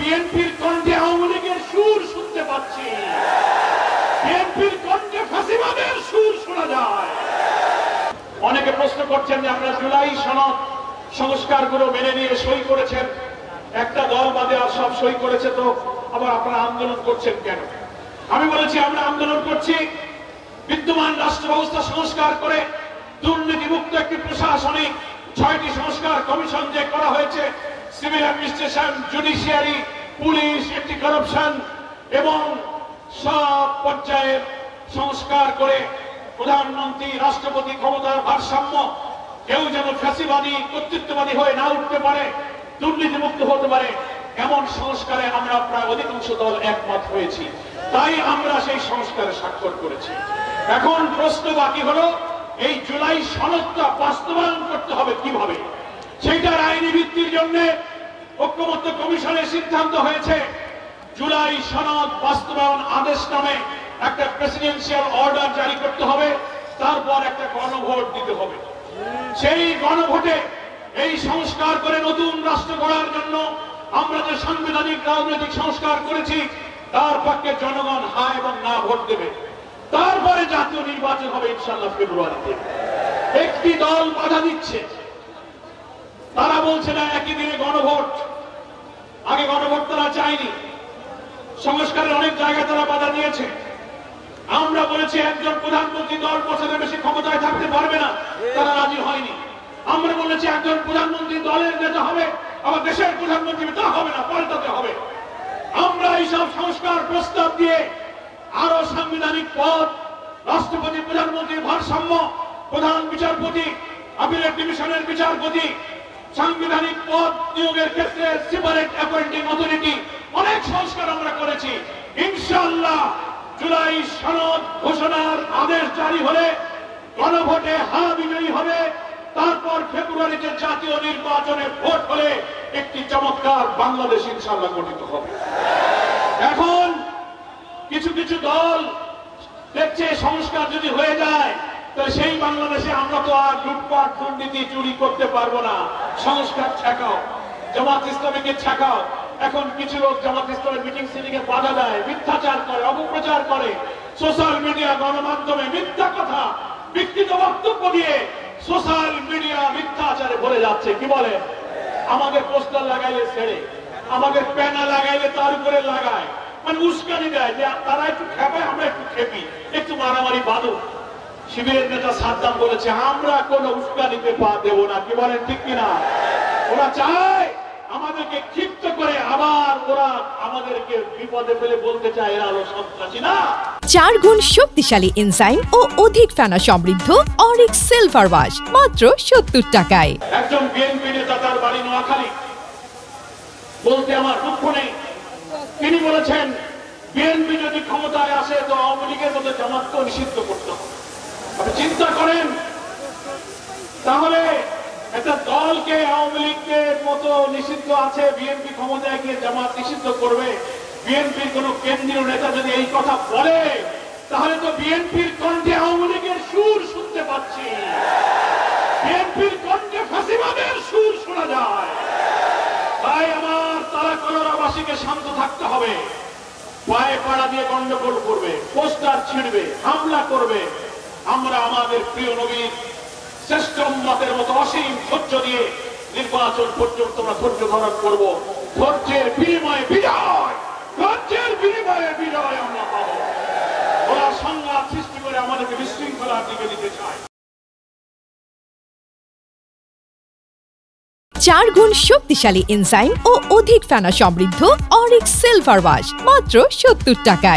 বিএনপির কণ্ঠে আওয়ামী লীগের সুর শুনতে পাচ্ছি, বিএনপির কণ্ঠে ফ্যাসিবাদের সুর শোনা যায়। অনেকে প্রশ্ন করছেন যে আপনারা জুলাই সনদ সংস্কারগুলো মেনে নিয়ে সই করেছেন, একটা দল বাদে আর সব সই করেছে, তো আবার আপনারা আন্দোলন করছেন কেন? আমি বলেছি আমরা আন্দোলন করছি বিদ্যমান রাষ্ট্র ব্যবস্থা সংস্কার করে দুর্নীতিমুক্ত একটি প্রশাসনিক 6টি সংস্কার কমিশন যে করা হয়েছে, civil administration, judiciary, police, anti corruption এবং সব পর্যায়ের সংস্কার করে প্রধানমন্ত্রী রাষ্ট্রপতি ক্ষমতার ভারসাম্য কেউ যেন ফ্যাসিবাদী কর্তৃত্ববাদী হয়ে না উঠতে পারে, দুর্নীতিমুক্ত হতে পারে, এমন সংস্কারে আমরা প্রায় অধিকাংশ দল একমত হয়েছি। তাই আমরা সেই সংস্কারে স্বাক্ষর করেছি। এখন প্রশ্ন বাকি হলো এই জুলাই সনদটা বাস্তবায়ন করতে হবে কিভাবে। সেইটার আইনি ভিত্তির জন্য ঐক্যমত্য কমিশনের সিদ্ধান্ত হয়েছে জুলাই সনদ বাস্তবায়ন আদেশ নামে একটা প্রেসিডেন্সিয়াল অর্ডার জারি করতে হবে, তারপর একটা গণভোট দিতে হবে। সেই গণভোটে এই সংস্কার করে নতুন রাষ্ট্র গড়ার জন্য আমরা যে সাংবিধানিক রাজনৈতিক সংস্কার করেছি তার পক্ষে জনগণ হ্যাঁ এবং না ভোট দেবে। তারপরে জাতীয় নির্বাচন হবে ইনশাআল্লাহ ফেব্রুয়ারিতে। একটি দল বাধা দিচ্ছে, তারা বলছে না একই দিনে গণভোট। আগে গণভোট তারা চায়নি, সংস্কারের অনেক জায়গায় তারা বাধা দিয়েছে। আমরা বলেছি একজন প্রধানমন্ত্রী 10 বছরের বেশি ক্ষমতায় থাকতে পারবে না, তারা রাজি হয়নি। আমরা বলেছি একজন প্রধানমন্ত্রী দলের নেতা হবে, আবার দেশের প্রধানমন্ত্রী তা হবে না, পাল্টাতে হবে। আমরা এইসব সংস্কার প্রস্তাব দিয়ে আরো সাংবিধানিক পদ, রাষ্ট্রপতি প্রধানমন্ত্রীর ভারসাম্য, প্রধান বিচারপতি, আপিলেট ডিভিশনের বিচারপতি, সাংবিধানিক পদ নিয়োগের ক্ষেত্রে সেপারেট অ্যাপয়েন্টিং অথরিটি, অনেক সংস্কার আমরা করেছি। ইনশাআল্লাহ জুলাই সনদ ঘোষণার আদেশ জারি হলে গণভোটে হ্যাঁ বিজয়ী হবে, তারপর ফেব্রুয়ারিতে জাতীয় নির্বাচনে ভোট হলে একটি চমৎকার বাংলাদেশ ইনশাআল্লাহ গঠিত হবে। এখন কিছু কিছু দল দেখছে সংস্কার যদি হয়ে যায় তাহলে সেই বাংলাদেশে আমরা তো আর লুটপাট দুর্নীতি চুরি করতে পারবো না, সংস্কার ঠেকাও, জামাত ইসলামীকে ঠেকাও। এখন কিছু লোক জামাত ইসলামের মিটিং সিটিংয়ে বাধা দেয়, মিথ্যাচার করে, অপপ্রচার করে, সোশ্যাল মিডিয়া গণমাধ্যমে মিথ্যা কথা, বিকৃত বক্তব্য দিয়ে সোশ্যাল মিডিয়া মিথ্যাচারে ভরে যাচ্ছে। কি বলে? আমাদের পোস্টার লাগাইলে ছেড়ে, আমাদের প্যানা লাগাইলে তার উপরে লাগায়, মানে উস্কানি দেয় যে তারা একটু খেপায়, আমরা একটু খেপি, একটু মারামারি বাঁধো। শিবিরের নেতা সাদ্দাম বলেছে আমরা কোনো উস্কানিতে পা দেব না। কি বলেন ঠিক কিনা? ওরা চায় আমাদেরকে ক্ষিপ্ত করে আবার ওরা আমাদেরকে বিপদে ফেলে বলতে চায় এরা হলো সন্ত্রাসী। না, 4 গুণ শক্তিশালী এনজাইম ও অধিক ফেনা সমৃদ্ধ অরিক্স সিলভার ওয়াশ মাত্র 70 টাকায়। একজন বিএনপি নেতা, তার বাড়ি নোয়াখালী, বলতে আমার দুঃখ নেই, তিনি বলেছেন বিএনপি যদি ক্ষমতায় আসে তো আওয়ামী লীগের মতো জামাতকে নিষিদ্ধ করতে হবে। আপনি চিন্তা করেন, তাহলে একটা দলকে আওয়ামী লীগের মতো নিষিদ্ধ আছে, বিএনপি ক্ষমতায় গিয়ে জামাত নিষিদ্ধ করবে। বিএনপির কোন কেন্দ্রীয় নেতা যদি এই কথা বলে তাহলে তো বিএনপির কণ্ঠে আওয়ামী লীগের সুর শুনতে পাচ্ছি, বিএনপির কণ্ঠে ফ্যাসিবাদের সুর শোনা যায়। তাই আমার তারা কলোরাবাসীকে শান্ত থাকতে হবে। পায়ে পাড়া দিয়ে গন্ডগোল করবে, পোস্টার ছিঁড়বে, হামলা করবে, আমরা আমাদের প্রিয় নবীর শ্রেষ্ঠ উম্মতের মতো অসীম ধৈর্য দিয়ে নির্বাচন পর্যন্ত আমরা ধৈর্য ধারণ করব। ধৈর্যের বিনিময়ে বিজয়, ধৈর্যের বিনিময়ে বিজয় আমরা পাবো। ওরা সংঘাত সৃষ্টি করে আমাদেরকে বিশৃঙ্খলার দিকে নিতে চায়। 4 গুণ শক্তিশালী এনজাইম ও অধিক ফেনা সমৃদ্ধ অরিক্স সিলভার ওয়াশ মাত্র 70 টাকায়।